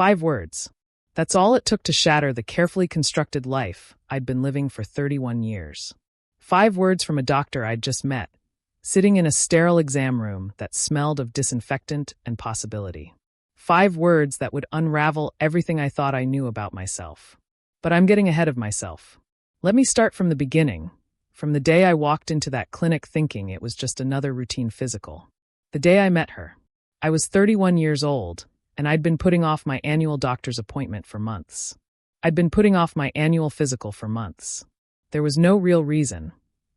5 words. That's all it took to shatter the carefully constructed life I'd been living for 31 years. 5 words from a doctor I'd just met, sitting in a sterile exam room that smelled of disinfectant and possibility. 5 words that would unravel everything I thought I knew about myself. But I'm getting ahead of myself. Let me start from the beginning, from the day I walked into that clinic thinking it was just another routine physical. The day I met her. I was 31 years old, and I'd been putting off my annual doctor's appointment for months. I'd been putting off my annual physical for months. There was no real reason,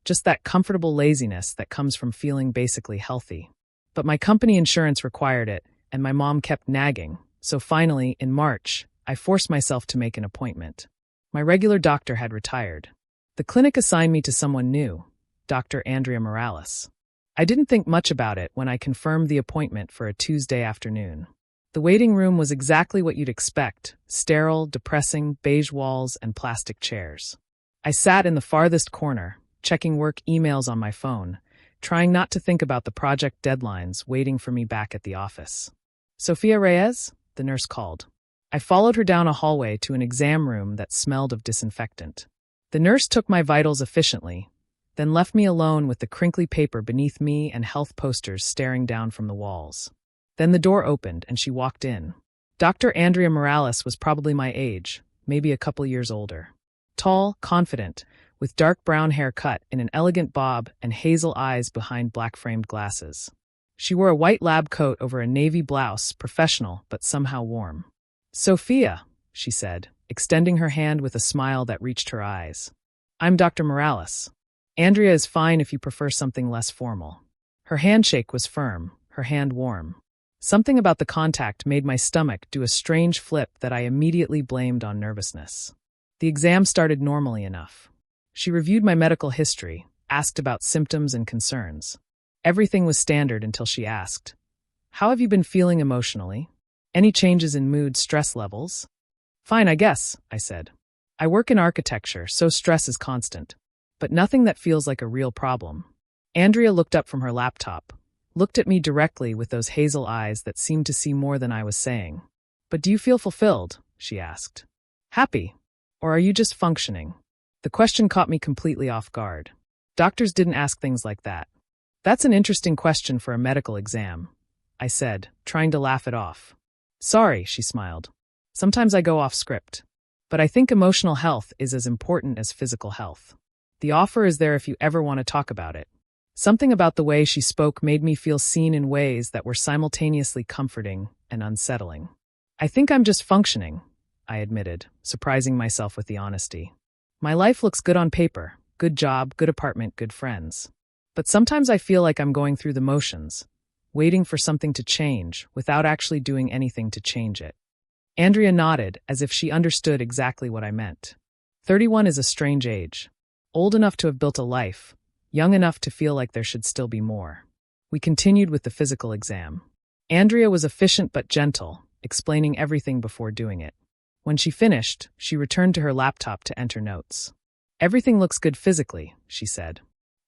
just that comfortable laziness that comes from feeling basically healthy. But my company insurance required it, and my mom kept nagging, so finally, in March, I forced myself to make an appointment. My regular doctor had retired. The clinic assigned me to someone new, Dr. Andrea Morales. I didn't think much about it when I confirmed the appointment for a Tuesday afternoon. The waiting room was exactly what you'd expect: sterile, depressing, beige walls, and plastic chairs. I sat in the farthest corner, checking work emails on my phone, trying not to think about the project deadlines waiting for me back at the office. Sophia Reyes? The nurse called. I followed her down a hallway to an exam room that smelled of disinfectant. The nurse took my vitals efficiently, then left me alone with the crinkly paper beneath me and health posters staring down from the walls. Then the door opened and she walked in. Dr. Andrea Morales was probably my age, maybe a couple years older. Tall, confident, with dark brown hair cut in an elegant bob and hazel eyes behind black-framed glasses. She wore a white lab coat over a navy blouse, professional but somehow warm. "Sophia," she said, extending her hand with a smile that reached her eyes. "I'm Dr. Morales. Andrea is fine if you prefer something less formal." Her handshake was firm, her hand warm. Something about the contact made my stomach do a strange flip that I immediately blamed on nervousness. The exam started normally enough. She reviewed my medical history, asked about symptoms and concerns. Everything was standard until she asked, "How have you been feeling emotionally? Any changes in mood, stress levels?" "Fine, I guess," I said. "I work in architecture, so stress is constant. But nothing that feels like a real problem." Andrea looked up from her laptop, looked at me directly with those hazel eyes that seemed to see more than I was saying. "But do you feel fulfilled?" she asked. "Happy? Or are you just functioning?" The question caught me completely off guard. Doctors didn't ask things like that. "That's an interesting question for a medical exam," I said, trying to laugh it off. "Sorry," she smiled. "Sometimes I go off script. But I think emotional health is as important as physical health. The offer is there if you ever want to talk about it." Something about the way she spoke made me feel seen in ways that were simultaneously comforting and unsettling. "I think I'm just functioning," I admitted, surprising myself with the honesty. "My life looks good on paper, good job, good apartment, good friends. But sometimes I feel like I'm going through the motions, waiting for something to change without actually doing anything to change it." Andrea nodded as if she understood exactly what I meant. 31 is a strange age. Old enough to have built a life, young enough to feel like there should still be more. We continued with the physical exam. Andrea was efficient but gentle, explaining everything before doing it. When she finished, she returned to her laptop to enter notes. "Everything looks good physically," she said.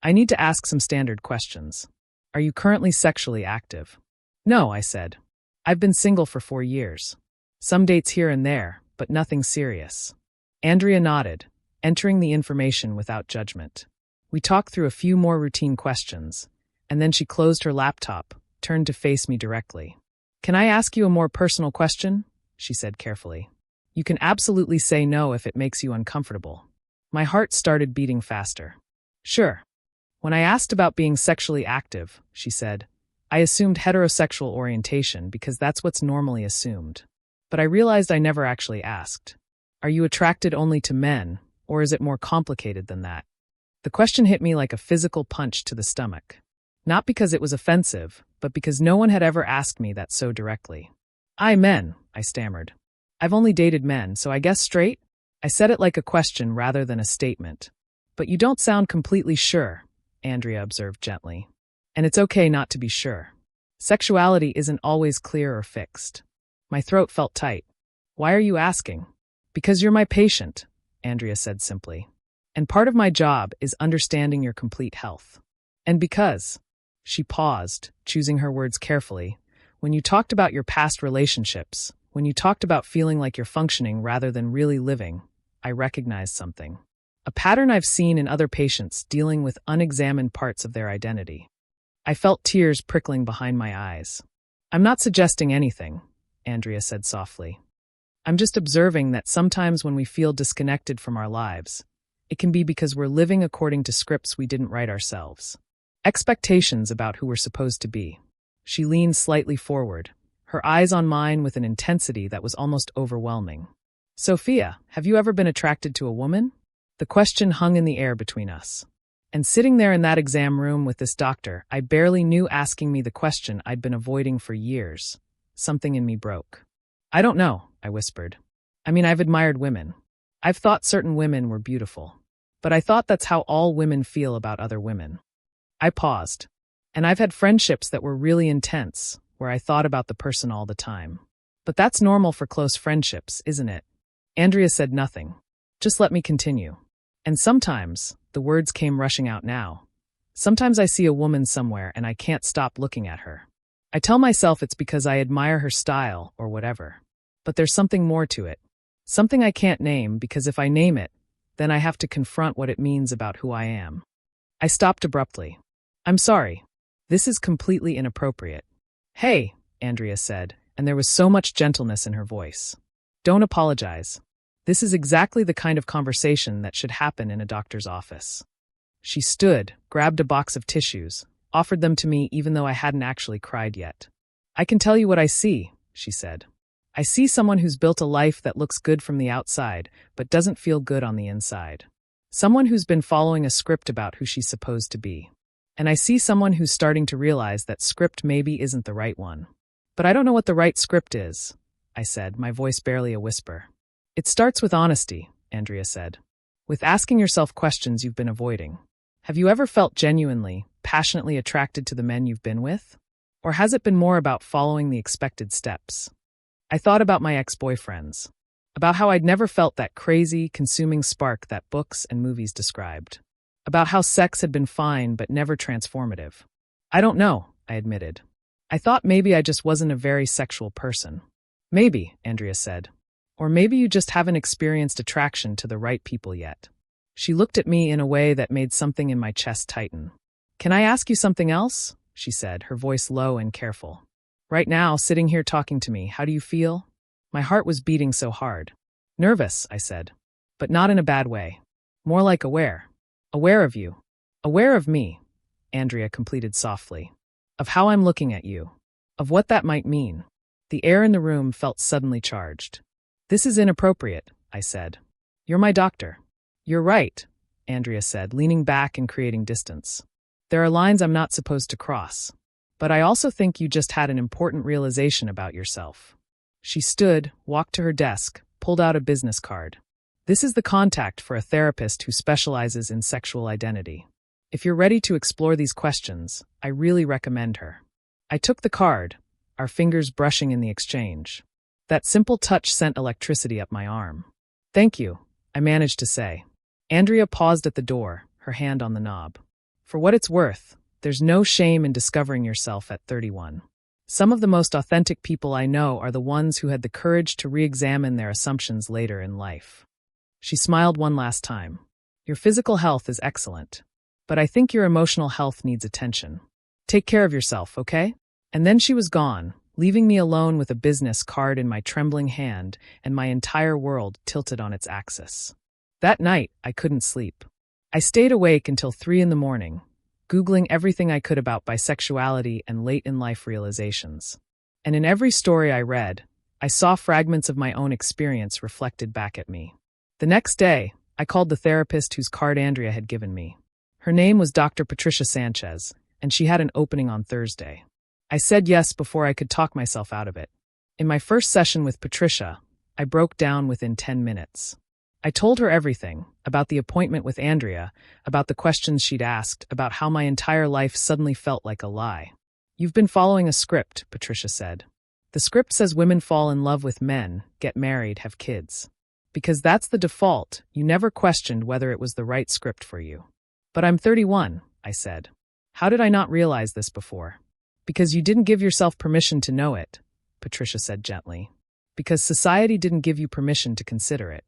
"I need to ask some standard questions. Are you currently sexually active?" "No," I said. "I've been single for 4 years. Some dates here and there, but nothing serious." Andrea nodded, entering the information without judgment. We talked through a few more routine questions, and then she closed her laptop, turned to face me directly. "Can I ask you a more personal question?" she said carefully. "You can absolutely say no if it makes you uncomfortable." My heart started beating faster. "Sure." "When I asked about being sexually active," she said, "I assumed heterosexual orientation because that's what's normally assumed. But I realized I never actually asked. Are you attracted only to men, or is it more complicated than that?" The question hit me like a physical punch to the stomach. Not because it was offensive, but because no one had ever asked me that so directly. Men," I stammered. "I've only dated men, so I guess straight?" I said it like a question rather than a statement. "But you don't sound completely sure," Andrea observed gently. "And it's okay not to be sure. Sexuality isn't always clear or fixed." My throat felt tight. "Why are you asking?" "Because you're my patient," Andrea said simply. "And part of my job is understanding your complete health. And because," she paused, choosing her words carefully, "when you talked about your past relationships, When you talked about feeling like you're functioning rather than really living, I recognized something. A pattern I've seen in other patients dealing with unexamined parts of their identity. I felt tears prickling behind my eyes. I'm not suggesting anything, Andrea said softly. I'm just observing that sometimes when we feel disconnected from our lives, it can be because we're living according to scripts we didn't write ourselves. Expectations about who we're supposed to be. She leaned slightly forward, her eyes on mine with an intensity that was almost overwhelming. Sophia, have you ever been attracted to a woman? The question hung in the air between us. And sitting there in that exam room with this doctor, I barely knew asking me the question I'd been avoiding for years. Something in me broke. I don't know, I whispered. I mean, I've admired women. I've thought certain women were beautiful. But I thought that's how all women feel about other women. I paused. And I've had friendships that were really intense, where I thought about the person all the time. But that's normal for close friendships, isn't it? Andrea said nothing. Just let me continue. And sometimes, the words came rushing out now. Sometimes I see a woman somewhere and I can't stop looking at her. I tell myself it's because I admire her style or whatever. But there's something more to it. Something I can't name because if I name it, then I have to confront what it means about who I am. I stopped abruptly. I'm sorry. This is completely inappropriate. Hey, Andrea said, and there was so much gentleness in her voice. Don't apologize. This is exactly the kind of conversation that should happen in a doctor's office. She stood, grabbed a box of tissues, offered them to me even though I hadn't actually cried yet. I can tell you what I see, she said. I see someone who's built a life that looks good from the outside, but doesn't feel good on the inside. Someone who's been following a script about who she's supposed to be. And I see someone who's starting to realize that script maybe isn't the right one. But I don't know what the right script is, I said, my voice barely a whisper. It starts with honesty, Andrea said. With asking yourself questions you've been avoiding. Have you ever felt genuinely, passionately attracted to the men you've been with? Or has it been more about following the expected steps? I thought about my ex-boyfriends. About how I'd never felt that crazy, consuming spark that books and movies described. About how sex had been fine but never transformative. I don't know, I admitted. I thought maybe I just wasn't a very sexual person. Maybe, Andrea said. Or maybe you just haven't experienced attraction to the right people yet. She looked at me in a way that made something in my chest tighten. Can I ask you something else? She said, her voice low and careful. Right now, sitting here talking to me, how do you feel? My heart was beating so hard. Nervous, I said. But not in a bad way. More like aware. Aware of you. Aware of me, Andrea completed softly. Of how I'm looking at you. Of what that might mean. The air in the room felt suddenly charged. This is inappropriate, I said. You're my doctor. You're right, Andrea said, leaning back and creating distance. There are lines I'm not supposed to cross. But I also think you just had an important realization about yourself. She stood, walked to her desk, pulled out a business card. This is the contact for a therapist who specializes in sexual identity. If you're ready to explore these questions, I really recommend her. I took the card, our fingers brushing in the exchange. That simple touch sent electricity up my arm. Thank you, I managed to say. Andrea paused at the door, her hand on the knob. For what it's worth, there's no shame in discovering yourself at 31. Some of the most authentic people I know are the ones who had the courage to re-examine their assumptions later in life. She smiled one last time. Your physical health is excellent, but I think your emotional health needs attention. Take care of yourself, okay? And then she was gone, leaving me alone with a business card in my trembling hand and my entire world tilted on its axis. That night, I couldn't sleep. I stayed awake until 3 a.m, Googling everything I could about bisexuality and late-in-life realizations. And in every story I read, I saw fragments of my own experience reflected back at me. The next day, I called the therapist whose card Andrea had given me. Her name was Dr. Patricia Sanchez, and she had an opening on Thursday. I said yes before I could talk myself out of it. In my first session with Patricia, I broke down within 10 minutes. I told her everything, about the appointment with Andrea, about the questions she'd asked, about how my entire life suddenly felt like a lie. You've been following a script, Patricia said. The script says women fall in love with men, get married, have kids. Because that's the default, you never questioned whether it was the right script for you. But I'm 31, I said. How did I not realize this before? Because you didn't give yourself permission to know it, Patricia said gently. because society didn't give you permission to consider it.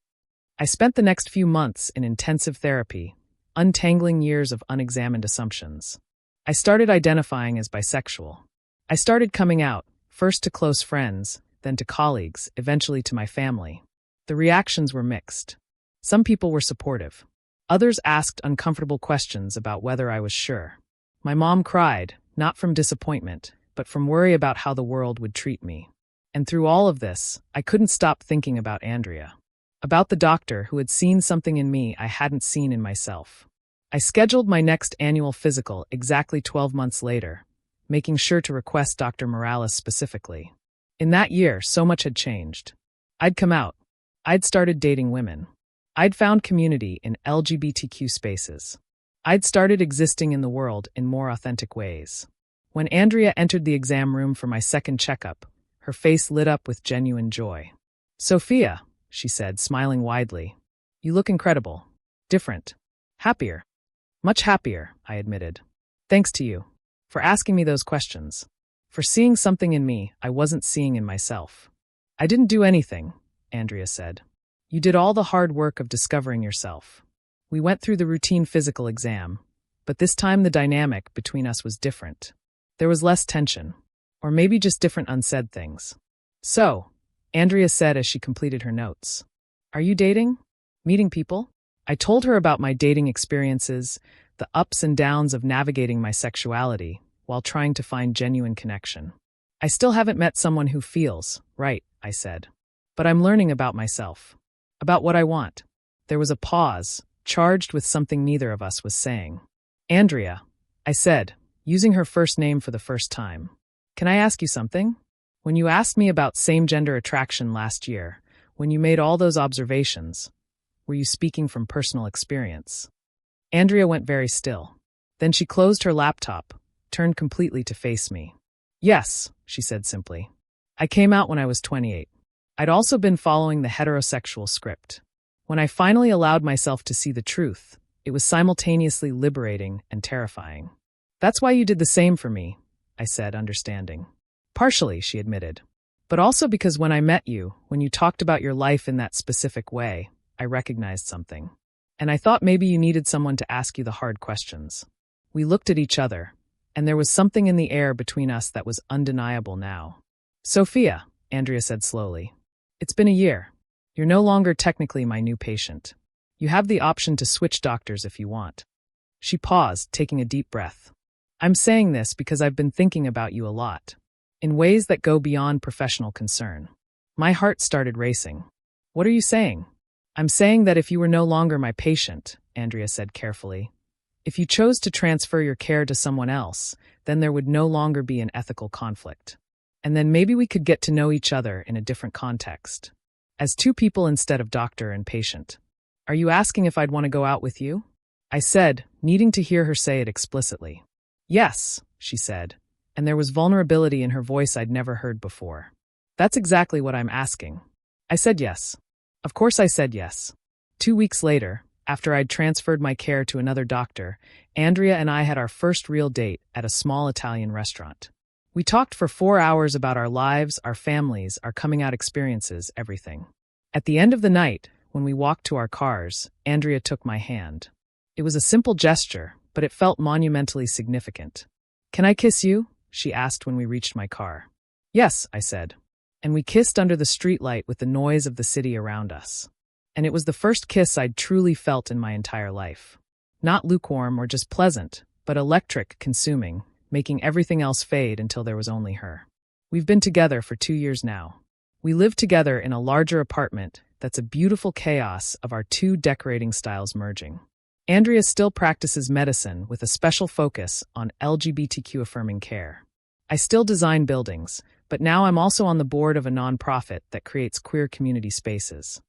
I spent the next few months in intensive therapy, untangling years of unexamined assumptions. I started identifying as bisexual. I started coming out, first to close friends, then to colleagues, eventually to my family. The reactions were mixed. Some people were supportive. Others asked uncomfortable questions about whether I was sure. My mom cried, not from disappointment, but from worry about how the world would treat me. And through all of this, I couldn't stop thinking about Andrea. About the doctor who had seen something in me I hadn't seen in myself. I scheduled my next annual physical exactly 12 months later, making sure to request Dr. Morales specifically. In that year, so much had changed. I'd come out. I'd started dating women. I'd found community in LGBTQ spaces. I'd started existing in the world in more authentic ways. When Andrea entered the exam room for my second checkup, her face lit up with genuine joy. "Sophia," she said, smiling widely. "You look incredible. Different. Happier." "Much happier," I admitted. "Thanks to you. For asking me those questions. For seeing something in me I wasn't seeing in myself." "I didn't do anything," Andrea said. "You did all the hard work of discovering yourself." We went through the routine physical exam, but this time the dynamic between us was different. There was less tension, or maybe just different unsaid things. "So," Andrea said as she completed her notes, "are you dating? Meeting people?" I told her about my dating experiences, the ups and downs of navigating my sexuality while trying to find genuine connection. "I still haven't met someone who feels right," I said. "But I'm learning about myself. About what I want." There was a pause, charged with something neither of us was saying. "Andrea," I said, using her first name for the first time. "Can I ask you something? When you asked me about same-gender attraction last year, when you made all those observations, were you speaking from personal experience?" Andrea went very still. Then she closed her laptop, turned completely to face me. "Yes," she said simply. "I came out when I was 28. I'd also been following the heterosexual script. When I finally allowed myself to see the truth, it was simultaneously liberating and terrifying." "That's why you did the same for me," I said, understanding. "Partially," she admitted. "But also because when I met you, when you talked about your life in that specific way, I recognized something. And I thought maybe you needed someone to ask you the hard questions." We looked at each other, and there was something in the air between us that was undeniable now. "Sophia," Andrea said slowly, "it's been a year. You're no longer technically my new patient. You have the option to switch doctors if you want." She paused, taking a deep breath. "I'm saying this because I've been thinking about you a lot, in ways that go beyond professional concern." My heart started racing. "What are you saying?" "I'm saying that if you were no longer my patient," Andrea said carefully, "if you chose to transfer your care to someone else, then there would no longer be an ethical conflict. And then maybe we could get to know each other in a different context. As two people instead of doctor and patient. Are you asking if I'd want to go out with you?" I said, needing to hear her say it explicitly. "Yes," she said, and there was vulnerability in her voice I'd never heard before. "That's exactly what I'm asking." I said yes. Of course I said yes. 2 weeks later, after I'd transferred my care to another doctor, Andrea and I had our first real date at a small Italian restaurant. We talked for 4 hours about our lives, our families, our coming-out experiences, everything. At the end of the night, when we walked to our cars, Andrea took my hand. It was a simple gesture, but it felt monumentally significant. "Can I kiss you?" she asked when we reached my car. "Yes," I said. And we kissed under the streetlight with the noise of the city around us. And it was the first kiss I'd truly felt in my entire life. Not lukewarm or just pleasant, but electric, consuming, making everything else fade until there was only her. We've been together for 2 years now. We live together in a larger apartment that's a beautiful chaos of our two decorating styles merging. Andrea still practices medicine with a special focus on LGBTQ affirming care. I still design buildings, but now I'm also on the board of a nonprofit that creates queer community spaces.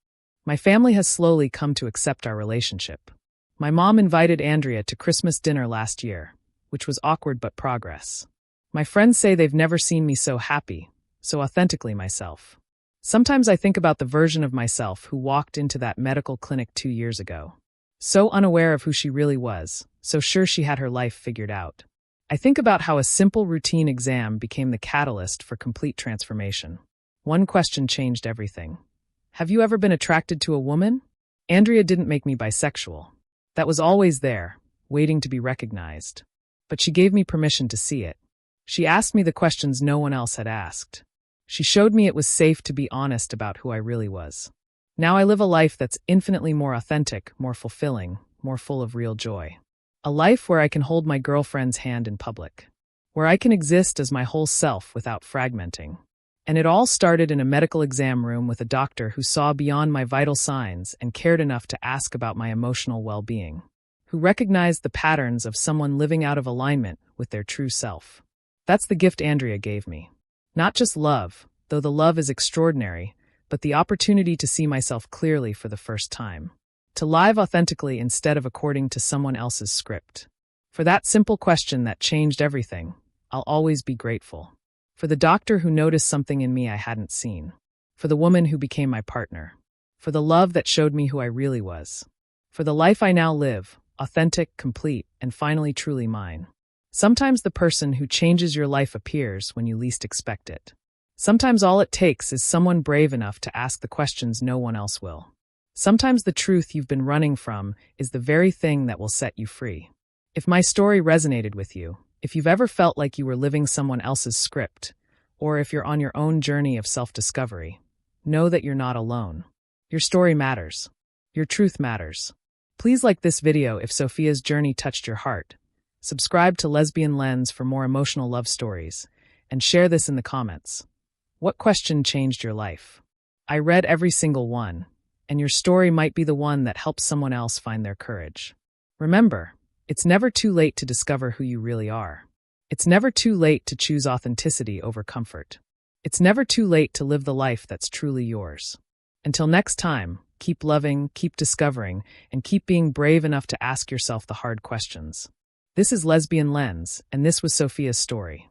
My family has slowly come to accept our relationship. My mom invited Andrea to Christmas dinner last year, which was awkward but progress. My friends say they've never seen me so happy, so authentically myself. Sometimes I think about the version of myself who walked into that medical clinic 2 years ago. So unaware of who she really was, so sure she had her life figured out. I think about how a simple routine exam became the catalyst for complete transformation. One question changed everything. Have you ever been attracted to a woman? Andrea didn't make me bisexual. That was always there, waiting to be recognized. But she gave me permission to see it. She asked me the questions no one else had asked. She showed me it was safe to be honest about who I really was. Now I live a life that's infinitely more authentic, more fulfilling, more full of real joy. A life where I can hold my girlfriend's hand in public. Where I can exist as my whole self without fragmenting. And it all started in a medical exam room with a doctor who saw beyond my vital signs and cared enough to ask about my emotional well-being. Who recognized the patterns of someone living out of alignment with their true self. That's the gift Andrea gave me. Not just love, though the love is extraordinary, but the opportunity to see myself clearly for the first time. To live authentically instead of according to someone else's script. For that simple question that changed everything, I'll always be grateful. For the doctor who noticed something in me I hadn't seen. For the woman who became my partner. For the love that showed me who I really was. For the life I now live, authentic, complete, and finally truly mine. Sometimes the person who changes your life appears when you least expect it. Sometimes all it takes is someone brave enough to ask the questions no one else will. Sometimes the truth you've been running from is the very thing that will set you free. If my story resonated with you, if you've ever felt like you were living someone else's script, or if you're on your own journey of self-discovery, know that you're not alone. Your story matters. Your truth matters. Please like this video if Sophia's journey touched your heart. Subscribe to Lesbian Lens for more emotional love stories, and share this in the comments. What question changed your life? I read every single one, and your story might be the one that helps someone else find their courage. Remember, it's never too late to discover who you really are. It's never too late to choose authenticity over comfort. It's never too late to live the life that's truly yours. Until next time, keep loving, keep discovering, and keep being brave enough to ask yourself the hard questions. This is Lesbian Lens, and this was Sophia's story.